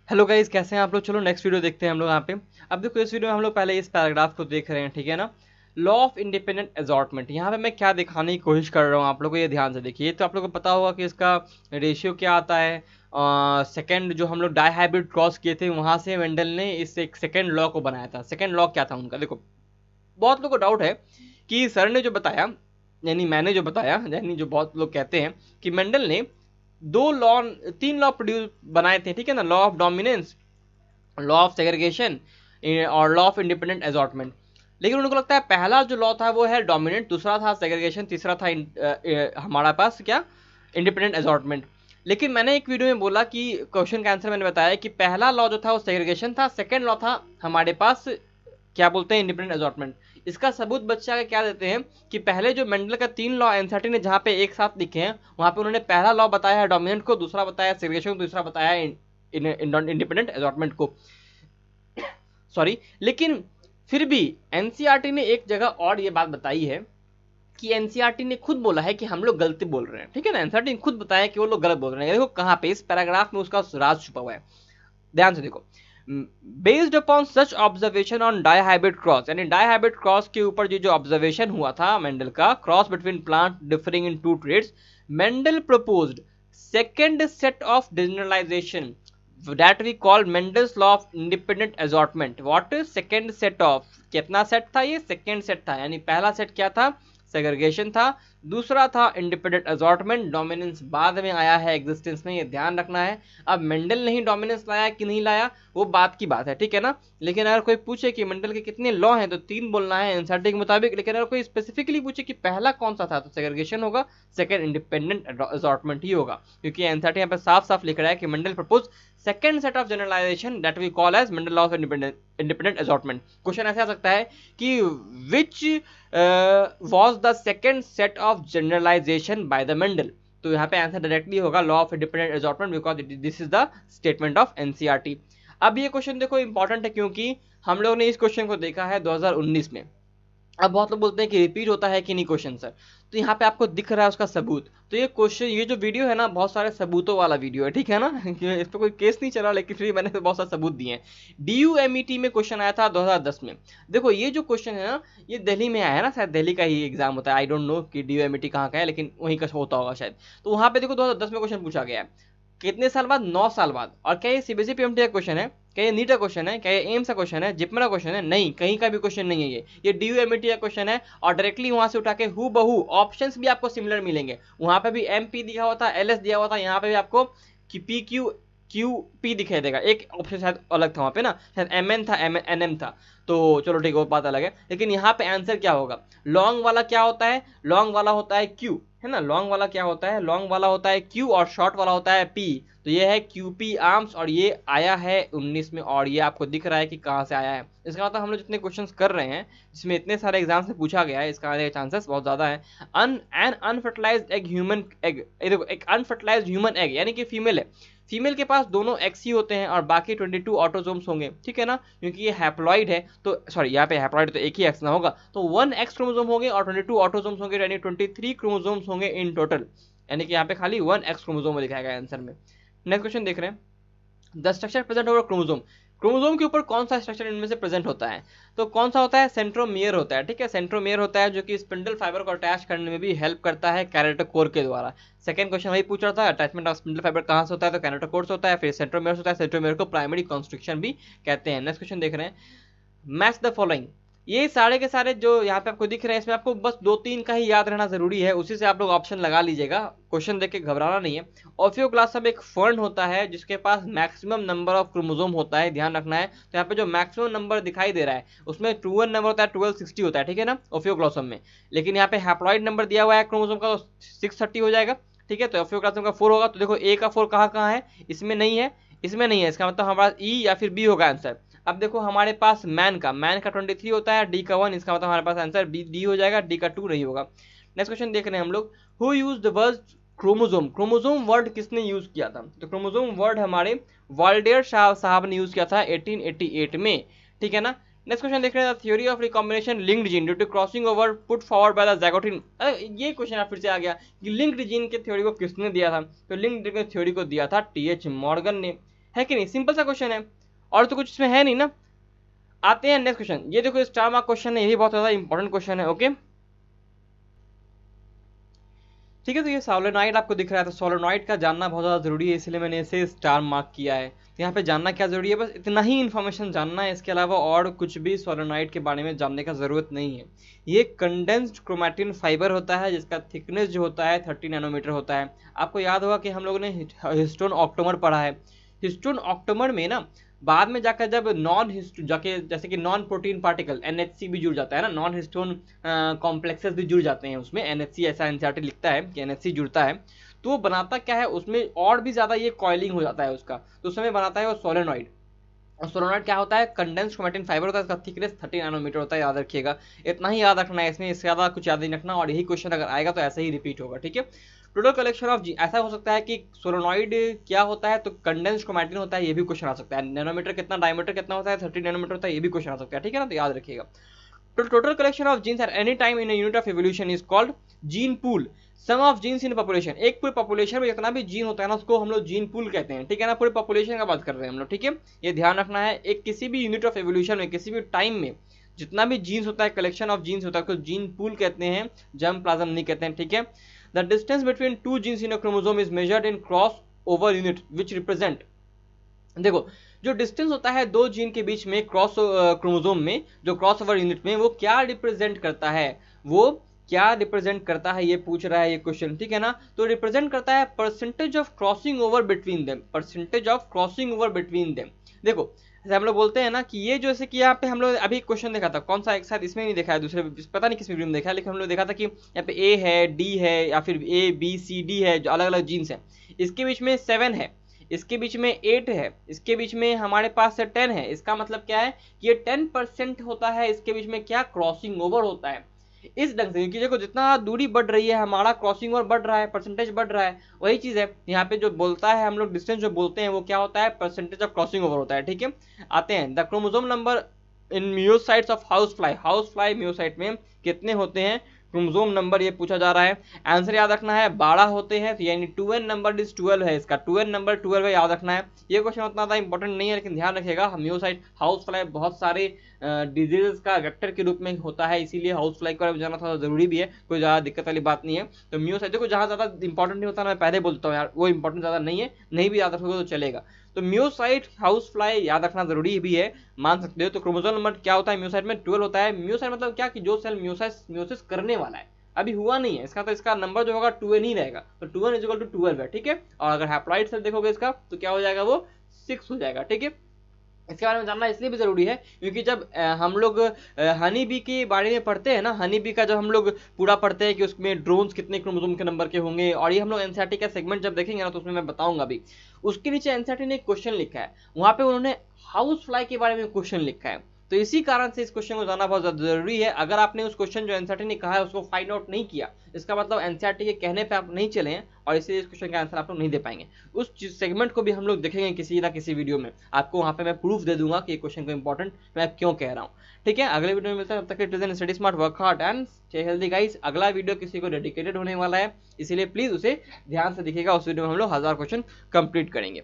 Hello guys, कैसे हैं आप लोग। चलो नेक्स्ट वीडियो देखते हैं हम लोग यहाँ पे। अब देखो इस वीडियो में हम लोग पहले इस पैराग्राफ को देख रहे हैं, ठीक है ना। लॉ ऑफ इंडिपेंडेंट असॉर्टमेंट, यहाँ पे मैं क्या दिखाने की कोशिश कर रहा हूँ आप लोग को, ये ध्यान से देखिए। तो आप लोग को पता होगा कि इसका रेशियो क्या आता है। सेकेंड जो हम लोग डाई हाइब्रिड क्रॉस किए थे, वहाँ से वेंडल ने इस एक सेकेंड लॉ को बनाया था। सेकेंड लॉ क्या था उनका, देखो बहुत लोग को डाउट है कि सर ने जो बताया, यानी मैंने जो बताया, यानी जो बहुत लोग कहते हैं कि मेंडल ने दो लॉ, तीन लॉ प्रोड्यूस बनाए थे, ठीक है ना। Law of dominance, law of segregation और लॉ ऑफ इंडिपेंडेंट असॉर्टमेंट। लेकिन उनको लगता है पहला जो लॉ था वो है डोमिनेंट, दूसरा था सेग्रीगेशन, तीसरा था हमारा पास क्या, इंडिपेंडेंट असॉर्टमेंट। लेकिन मैंने एक वीडियो में बोला कि क्वेश्चन का आंसर मैंने बताया कि पहला लॉ जो था वो सेग्रीगेशन था, सेकेंड लॉ था हमारे पास क्या बोलते हैं, इंडिपेंडेंट असॉर्टमेंट। इसका सबूत बच्चा का क्या देते हैं कि पहले जो मेंडल का तीन लॉ एनसीईआरटी ने जहाँ पे एक साथ लिखे हैं, वहाँ पे उन्होंने पहला लॉ बताया है डोमिनेंट को, दूसरा बताया सेग्रीगेशन को, तीसरा बताया इंडिपेंडेंट असॉर्टमेंट को। सॉरी, लेकिन फिर भी एनसीईआरटी ने एक जगह और ये बात बताई है कि एनसीईआरटी ने खुद बोला है कि हम लोग गलती बोल रहे हैं, ठीक है ना। एनसीईआरटी ने खुद बताया कि वो लोग गलत बोल रहे हैं। देखो कहाँ पे, इस पैराग्राफ में उसका राज छुपा हुआ है, ध्यान से देखो। Based upon such observation on dihybrid cross, यानी डाइहाइब्रिड क्रॉस के ऊपर जो ऑब्जर्वेशन हुआ था मेंडल का, cross between plant differing in two traits, Mendel proposed second set of generalization that we call Mendel's law of independent assortment. What is second set of, कितना set था ये, second set था। यानी पहला set क्या था, segregation था, दूसरा था इंडिपेंडेंट असॉर्टमेंट। डोमिनेंस बाद में आया है एग्जिस्टेंस में, ये ध्यान रखना है। अब मेंडल ने ही डोमिनेंस लाया कि नहीं लाया वो बात की बात है, ठीक है ना। लेकिन अगर कोई पूछे कि मेंडल के कितने लॉ हैं तो तीन बोलना है एनसीईआरटी के मुताबिक। लेकिन अगर कोई स्पेसिफिकली पूछे कि पहला कौन सा था, तो सेग्रीगेशन होगा, सेकेंड इंडिपेंडेंट असॉर्टमेंट ही होगा, क्योंकि एनसीईआरटी यहाँ पे साफ साफ लिख रहा है कि Mendel propose second set of generalization that we call as Mendel law of independent assortment. Question ऐसे आ सकता है कि which was the second set of generalization by the Mendel। तो यहाँ पे आंसर डायरेक्टली होगा law of independent assortment, because this is the statement of NCERT. अब ये क्वेश्चन देखो इंपॉर्टेंट है, क्योंकि हम लोग ने इस क्वेश्चन को देखा है 2019 में। अब बहुत लोग बोलते हैं कि रिपीट होता है कि नहीं क्वेश्चन सर, तो यहाँ पे आपको दिख रहा है उसका सबूत। तो ये क्वेश्चन, ये जो वीडियो है ना, बहुत सारे सबूतों वाला वीडियो है, ठीक है ना। इस पर कोई केस नहीं चला, लेकिन फिर मैंने बहुत सारे सबूत दिए हैं। डीयूएमईटी में क्वेश्चन आया था 2010 में। देखो ये जो क्वेश्चन है ना, ये दिल्ली में आया है ना, शायद दिल्ली का ही एग्जाम होता है। आई डोंट नो कि डीयूएमईटी कहाँ का है, लेकिन वहीं का होता होगा शायद। तो वहाँ पे देखो 2010 में क्वेश्चन पूछा गया है, कितने साल बाद, 9 साल बाद। और क्या ये सीबीएसई पीएमटी का क्वेश्चन है, क्या ये नीट का क्वेश्चन है, क्या ये एम्स का क्वेश्चन है, जिपमर का क्वेश्चन है? नहीं, कहीं का भी क्वेश्चन नहीं है ये डीयूएमईटी का क्वेश्चन है। और डायरेक्टली वहां से उठा के हु बहू ऑप्शंस भी आपको सिमिलर मिलेंगे। वहां पे भी एमपी दिया हुआ था, एलएस दिया हुआ था, यहाँ पे भी आपको पी क्यू क्यू पी दिखाई देगा। एक ऑप्शन शायद अलग था वहाँ पे ना, शायद एम एन था, एन एम था। तो चलो ठीक है, वो बात अलग है। लेकिन यहाँ पे आंसर क्या होगा, लॉन्ग वाला क्या होता है, लॉन्ग वाला होता है क्यू, है ना। लॉन्ग वाला क्या होता है, लॉन्ग वाला होता है क्यू, और शॉर्ट वाला होता है पी। तो ये है क्यूपी आर्म्स, और ये आया है 19 में, और ये आपको दिख रहा है कि कहाँ से आया है। इसका मतलब हम लोग जितने क्वेश्चंस कर रहे हैं, जिसमें इतने सारे एग्जाम से पूछा गया है, इसका आने के चांसेस बहुत ज्यादा है। An unfertilized egg human egg, देखो एक अनफर्टिलाइज्ड ह्यूमन एग, यानी कि फीमेल है, फीमेल के पास दोनों एक्स ही होते हैं और बाकी 22 ऑटोजोम्स होंगे, ठीक है ना। क्योंकि ये हैप्लॉइड है, तो सॉरी यहाँ पे हैप्लॉइड तो एक ही एक्स ना होगा, तो 1 एक्स क्रोमोजोम होंगे और 22 ऑटोजोम्स होंगे, यानी 23 क्रोमोजोम्स होंगे इन टोटल। यानी कि यहाँ पे खाली 1 एक्स क्रोमोजोम दिखाया गया आंसर में। नेक्स्ट क्वेश्चन देख रहे हैं, the structure present over chromosome, chromosome के ऊपर कौन सा स्ट्रक्चर इनमें से प्रेजेंट होता है। तो कौन सा होता है, सेंट्रोमियर होता है, ठीक है। सेंट्रोमियर होता है जो कि स्पिंडल फाइबर को अटैच करने में भी हेल्प करता है कैरेटोकोर के द्वारा। सेकंड क्वेश्चन वही पूछ रहा था, अटैचमेंट ऑफ स्पिंडल फाइबर कहाँ से होता है, तो कैरेटोकोर से होता है। फिर सेंट्रोमियर होता है, सेंट्रोमियर को प्राइमरी कंस्ट्रक्शन भी कहते हैं। नेक्स्ट क्वेश्चन देख रहे हैं, मैच द फॉलोइंग, ये सारे के सारे जो यहाँ पे आपको दिख रहे हैं, इसमें आपको बस 2-3 का ही याद रहना जरूरी है, उसी से आप लोग ऑप्शन लगा लीजिएगा, क्वेश्चन देख के घबराना नहीं है। ऑफियोक्लास्टम एक फर्न होता है जिसके पास मैक्सिमम नंबर ऑफ क्रोमोजोम होता है, ध्यान रखना है। तो यहाँ पे जो मैक्सिमम नंबर दिखाई दे रहा है उसमें ट्रूअन नंबर होता है 1260 होता है, ठीक है ना, ऑफियोक्लास्टम में। लेकिन यहाँ पे हैप्लॉइड नंबर दिया हुआ है क्रोमोजोम का, तो 630 हो जाएगा, ठीक है। तो ऑफियोक्लास्टम का 4 होगा, तो देखो ए का 4 कहाँ कहाँ है, इसमें नहीं है, इसमें नहीं है, इसका मतलब हमारा ई या फिर बी होगा आंसर। अब देखो हमारे पास मैन का 23 होता है, डी का 1, इसका मतलब हमारे पास आंसर डी हो जाएगा, डी का 2 नहीं होगा। नेक्स्ट क्वेश्चन देख रहे हैं हम लोग, who use the word chromosome, chromosome word किसने यूज किया था। तो क्रोमोजोम वर्ड हमारे वाल्डेयर साहब ने यूज किया था 1888 में, ठीक है ना। नेक्स्ट क्वेश्चन देख रहे हैं, theory of recombination linked gene due to crossing over put forward by the zygotene. ये क्वेश्चन आप फिर से आ गया कि लिंक्ड जीन के थ्योरी को किसने दिया था। तो लिंक्ड थ्योरी को दिया था टीएच मॉर्गन ने। है कि नहीं, सिंपल सा क्वेश्चन है और तो कुछ इसमें है नहीं ना। आते हैं नेक्स्ट क्वेश्चन, ये देखो स्टार मार्क क्वेश्चन है, ये भी बहुत ज्यादा इंपॉर्टेंट क्वेश्चन है। ओके ठीक है, तो ये सोलेनॉइड आपको दिख रहा है, तो सोलेनॉइड का जानना बहुत ज़्यादा ज़रूरी है, इसलिए मैंने इसे स्टार मार्क किया है। तो यहाँ पे जानना क्या ज़रूरी है, बस इतना ही इन्फॉर्मेशन जानना है, इसके अलावा और कुछ भी सोलेनॉइड के बारे में जानने का ज़रूरत नहीं है। ये कंडेंस्ड क्रोमैटिन फाइबर होता है जिसका थिकनेस जो होता है 30 नैनोमीटर होता है। आपको याद होगा कि हम लोगों ने हिस्टोन ऑक्टोमर पढ़ा है। हिस्टोन ऑक्टोमर में ना बाद में जाकर जब नॉन हिस्ट जाके जैसे कि नॉन प्रोटीन पार्टिकल NHC भी जुड़ जाता है ना, नॉन हिस्टोन कॉम्प्लेक्सेस भी जुड़ जाते हैं उसमें, NHC ऐसा एनसीईआरटी लिखता है कि NHC जुड़ता है, तो वो बनाता क्या है उसमें और भी ज्यादा ये कॉइलिंग हो जाता है उसका, तो उसमें बनाता है वो सोलेनॉइड। और सोलेनॉइड क्या होता है, कंडेंस्ड क्रोमैटिन फाइबर होता है, इसका थिकनेस 30 नैनोमीटर होता है, याद रखिएगा। इतना ही याद रखना है, इसमें इससे ज्यादा कुछ याद नहीं रखना, और यही क्वेश्चन अगर आएगा तो ऐसे ही रिपीट होगा। ठीक है, टोटल कलेक्शन ऑफ जी, ऐसा हो सकता है कि सोलेनॉइड क्या होता है, तो कंडेंस्ड क्रोमैटिन होता है, ये भी क्वेश्चन आ सकता है। नैनोमीटर कितना, डायमीटर कितना होता है, 30 नैनोमीटर होता है, ये भी क्वेश्चन आ सकता है। ठीक है ना, तो याद रखिएगा। तो total collection of genes at any time in unit of evolution is called gene pool. Sum of genes in population, एक पूरी पॉपुलेशन में जितना भी जीन होता है ना उसको हम लोग जीन पूल कहते हैं। ठीक है ना, पूरी पॉपुलेशन का बात कर रहे हैं हम लोग। ठीक है, ये ध्यान रखना है, एक किसी भी यूनिट ऑफ एवोल्यूशन में किसी भी टाइम में जितना भी जीन्स होता है, कलेक्शन ऑफ जीन्स होता है, उसको जीन पूल कहते हैं, जर्म प्लाज्म नहीं कहते हैं। ठीक है, the distance between two genes in a chromosome is measured in cross over unit which represent, देखो जो डिस्टेंस होता है दो जीन के बीच में क्रॉस क्रोमोसोम में, जो क्रॉस ओवर यूनिट में, वो क्या रिप्रेजेंट करता है, वो क्या रिप्रेजेंट करता है, ये पूछ रहा है ये क्वेश्चन। ठीक है ना, तो रिप्रेजेंट करता है percentage of crossing over between them, percentage of crossing over between them. देखो जैसे हम लोग बोलते हैं ना कि ये जैसे कि यहाँ पे हम लोग अभी क्वेश्चन देखा था, कौन सा, एक साथ इसमें नहीं देखा है, दूसरे पता नहीं किस वीडियो में देखा है, लेकिन हम लोग देखा था कि यहाँ पे A है, D है, या फिर A B C D है, जो अलग अलग जीन्स है, इसके बीच में 7 है, इसके बीच में 8 है, इसके बीच में हमारे पास 10 है। इसका मतलब क्या है कि ये 10% होता है, इसके बीच में क्या क्रॉसिंग ओवर होता है। इस ढंग से, क्योंकि देखो जितना दूरी बढ़ रही है हमारा क्रॉसिंग ओवर बढ़ रहा है, परसेंटेज बढ़ रहा है, वही चीज है यहाँ पे जो बोलता है हम लोग डिस्टेंस जो बोलते हैं वो क्या होता है, परसेंटेज ऑफ क्रॉसिंग ओवर होता है। ठीक है, आते हैं the chromosome number in myocytes of house fly, house fly meiocyte में कितने होते हैं, क्रोमोसोम नंबर ये पूछा जा रहा है। आंसर याद रखना है 12 होते हैं, तो यानी 2n नंबर इज 12 है, इसका 2n नंबर 12 है, याद रखना है। ये क्वेश्चन उतना ज़्यादा इंपॉर्टेंट नहीं है, लेकिन ध्यान रखिएगा म्योसाइट हाउस फ्लाई बहुत सारे डिजीजेस का वेक्टर के रूप में होता है, इसीलिए हाउस फ्लाई के बारे में जानना थोड़ा जरूरी भी है, कोई ज़्यादा दिक्कत वाली बात नहीं है। तो म्योसाइट देखो जहाँ ज़्यादा इंपॉर्टेंट नहीं होता ना, मैं पहले बोलता हूँ यार वो इंपॉर्टेंट ज़्यादा नहीं है, नहीं भी याद रखोगे तो चलेगा। तो म्योसाइट हाउस फ्लाई याद रखना जरूरी भी है, मान सकते हो। तो क्रोमोसोम नंबर क्या होता है म्योसाइट में, 12 होता है। म्योसाइट मतलब क्या कि जो सेल म्योसिस करने वाला है, अभी हुआ नहीं है इसका, तो इसका नंबर जो होगा 2n ही रहेगा, तो 2n इज इक्वल टू 12 है। ठीक है, और अगर हैप्लॉइड सेल देखोगे इसका तो क्या हो जाएगा, वो 6 हो जाएगा। ठीक है, इसके बारे में जानना इसलिए भी जरूरी है क्योंकि जब हम लोग हनी बी के बारे में पढ़ते हैं ना, हनी बी का जब हम लोग पूरा पढ़ते हैं कि उसमें ड्रोन्स कितने क्रोमोसोम के नंबर के होंगे, और ये हम लोग एनसीईआरटी का सेगमेंट जब देखेंगे ना तो उसमें मैं बताऊंगा भी। उसके नीचे एनसीईआरटी ने एक क्वेश्चन लिखा है, वहां पे उन्होंने हाउस फ्लाई के बारे में क्वेश्चन लिखा है, तो इसी कारण से इस क्वेश्चन को जानना बहुत ज्यादा जरूरी है। अगर आपने उस क्वेश्चन जो एनसीईआरटी ने कहा है उसको फाइंड आउट नहीं किया, इसका मतलब एनसीईआरटी के कहने पे आप नहीं चले हैं, और इसलिए इस क्वेश्चन का आंसर आप लोग नहीं दे पाएंगे। उस सेगमेंट को भी हम लोग देखेंगे किसी ना किसी वीडियो में, आपको वहां पे मैं प्रूफ दे दूंगा कि क्वेश्चन को इंपॉर्टेंट मैं क्यों कह रहा हूँ। ठीक है, अगले वीडियो में मिलता है, तब तक के study smart, work hard and stay healthy guys. अगला वीडियो किसी को डेडिकेटेड होने वाला है, इसीलिए प्लीज उसे ध्यान से देखिएगा, उस वीडियो में हम लोग 1000 क्वेश्चन कंप्लीट करेंगे।